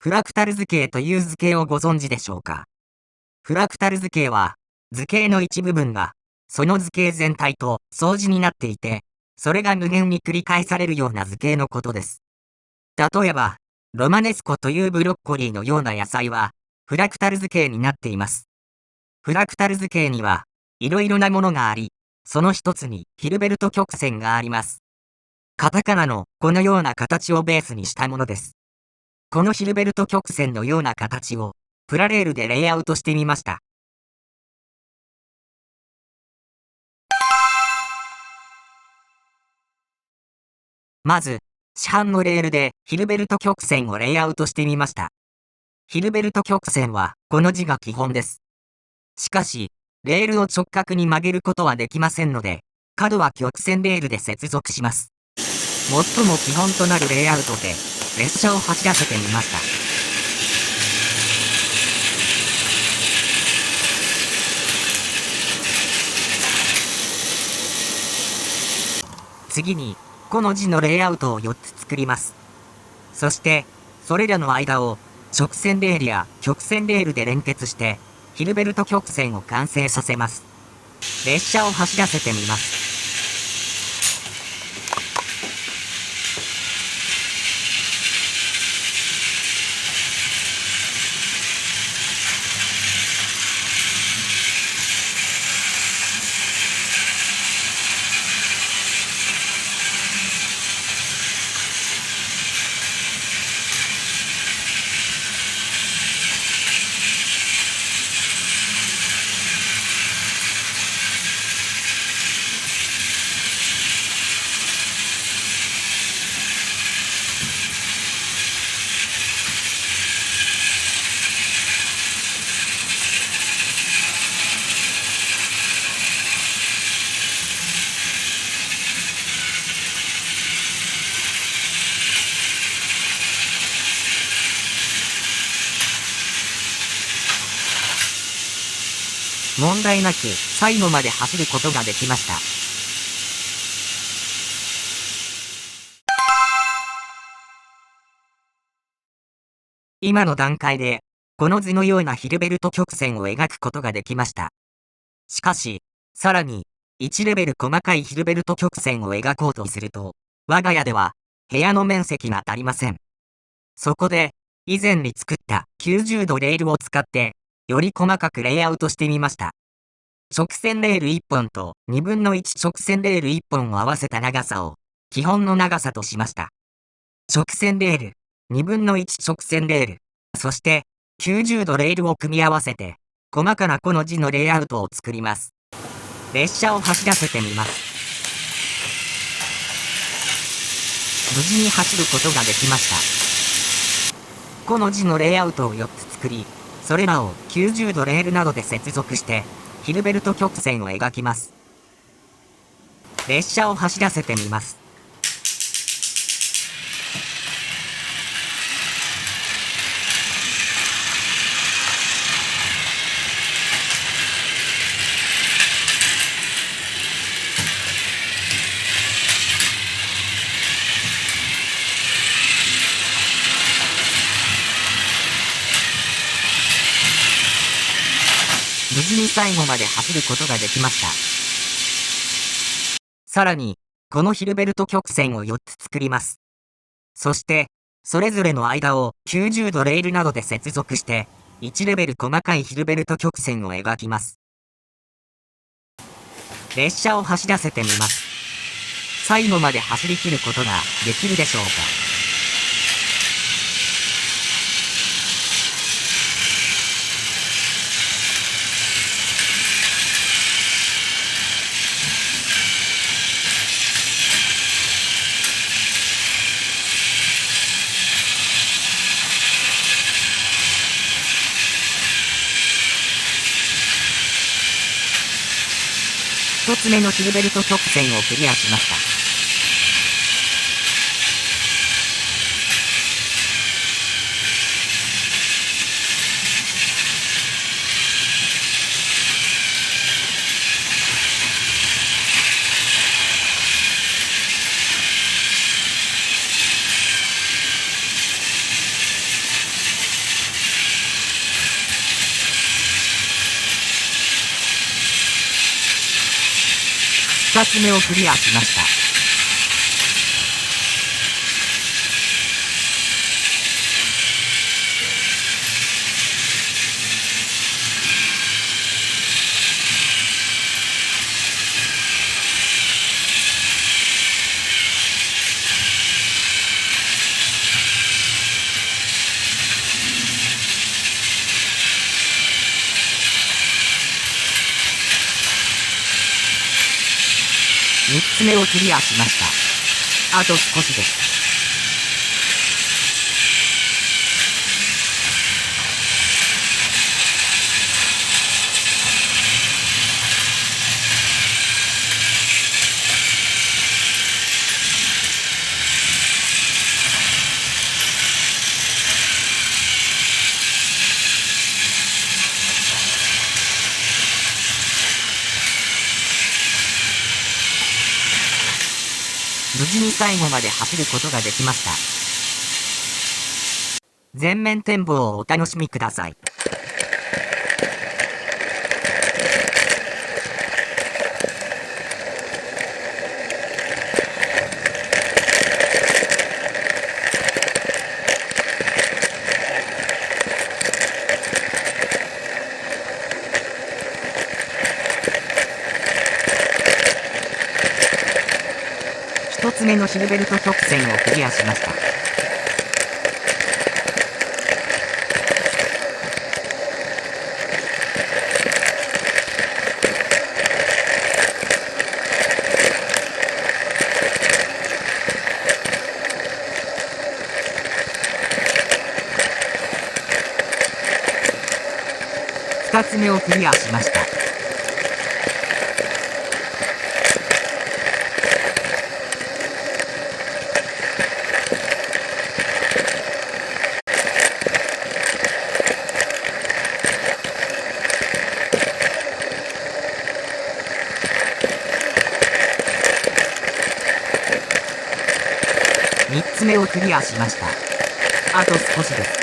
フラクタル図形という図形をご存知でしょうか。フラクタル図形は、図形の一部分が、その図形全体と相似になっていて、それが無限に繰り返されるような図形のことです。例えば、ロマネスコというブロッコリーのような野菜は、フラクタル図形になっています。フラクタル図形には、いろいろなものがあり、その一つにヒルベルト曲線があります。カタカナのこのような形をベースにしたものです。このヒルベルト曲線のような形をプラレールでレイアウトしてみました。まず、市販のレールでヒルベルト曲線をレイアウトしてみました。ヒルベルト曲線はこの字が基本です。しかし、レールを直角に曲げることはできませんので、角は曲線レールで接続します。最も基本となるレイアウトで、列車を走らせてみました。次に、この字のレイアウトを4つ作ります。そして、それらの間を直線レールや曲線レールで連結して、ヒルベルト曲線を完成させます。列車を走らせてみます。問題なく最後まで走ることができました。今の段階で、この図のようなヒルベルト曲線を描くことができました。しかし、さらに、1レベル細かいヒルベルト曲線を描こうとすると、我が家では、部屋の面積が足りません。そこで、以前に作った90度レールを使って、より細かくレイアウトしてみました。直線レール1本と1/2直線レール1本を合わせた長さを基本の長さとしました。直線レール、1/2直線レール、そして90度レールを組み合わせて細かなこの字のレイアウトを作ります。列車を走らせてみます。無事に走ることができました。この字のレイアウトを4つ作り、それらを90度レールなどで接続して、ヒルベルト曲線を描きます。列車を走らせてみます。無事に最後まで走ることができました。さらに、このヒルベルト曲線を4つ作ります。そして、それぞれの間を90度レールなどで接続して、1レベル細かいヒルベルト曲線を描きます。列車を走らせてみます。最後まで走り切ることができるでしょうか。一つ目のヒルベルト曲線をクリアしました。2つ目をクリアしました。3つ目をクリアしました。あと少しです。無事に最後まで走ることができました。全面展望をお楽しみください。1つ目のヒルベルト曲線をクリアしました。2つ目をクリアしました。3つ目をクリアしました。あと少しです。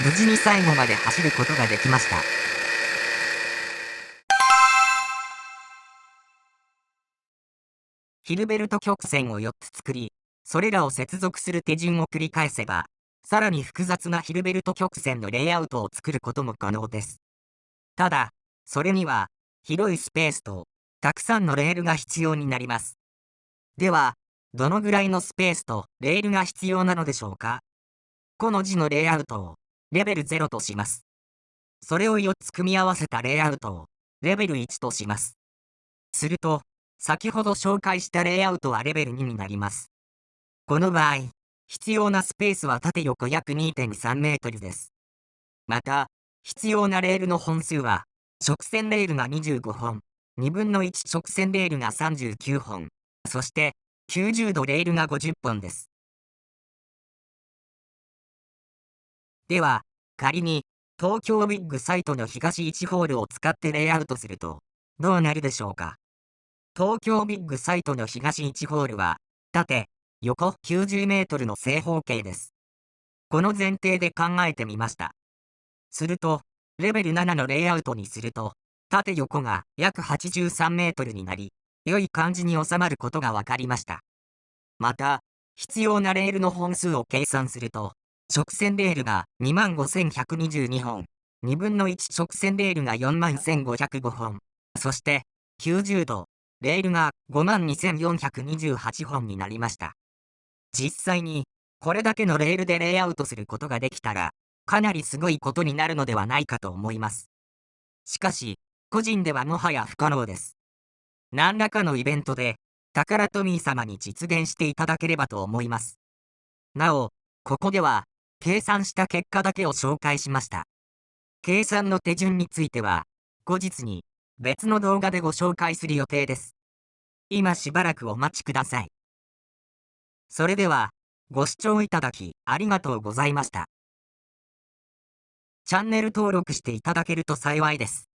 無事に最後まで走ることができました。ヒルベルト曲線を4つ作り、それらを接続する手順を繰り返せば、さらに複雑なヒルベルト曲線のレイアウトを作ることも可能です。ただ、それには、広いスペースと、たくさんのレールが必要になります。では、どのぐらいのスペースとレールが必要なのでしょうか。この字のレイアウトを、レベル0とします。それを4つ組み合わせたレイアウトを、レベル1とします。すると、先ほど紹介したレイアウトはレベル2になります。この場合、必要なスペースは縦横約 2.3 メートルです。また、必要なレールの本数は、直線レールが25本、2分の1直線レールが39本、そして90度レールが50本です。では、仮に、東京ビッグサイトの東1ホールを使ってレイアウトすると、どうなるでしょうか。東京ビッグサイトの東1ホールは、縦、横90メートルの正方形です。この前提で考えてみました。すると、レベル7のレイアウトにすると、縦横が約83メートルになり、良い感じに収まることが分かりました。また、必要なレールの本数を計算すると、直線レールが 25,122 本、2分の1直線レールが 41,505 本、そして、90度、レールが 52,428 本になりました。実際に、これだけのレールでレイアウトすることができたら、かなりすごいことになるのではないかと思います。しかし、個人ではもはや不可能です。何らかのイベントで、タカラトミー様に実現していただければと思います。なお、ここでは、計算した結果だけを紹介しました。計算の手順については、後日に別の動画でご紹介する予定です。今しばらくお待ちください。それでは、ご視聴いただきありがとうございました。チャンネル登録していただけると幸いです。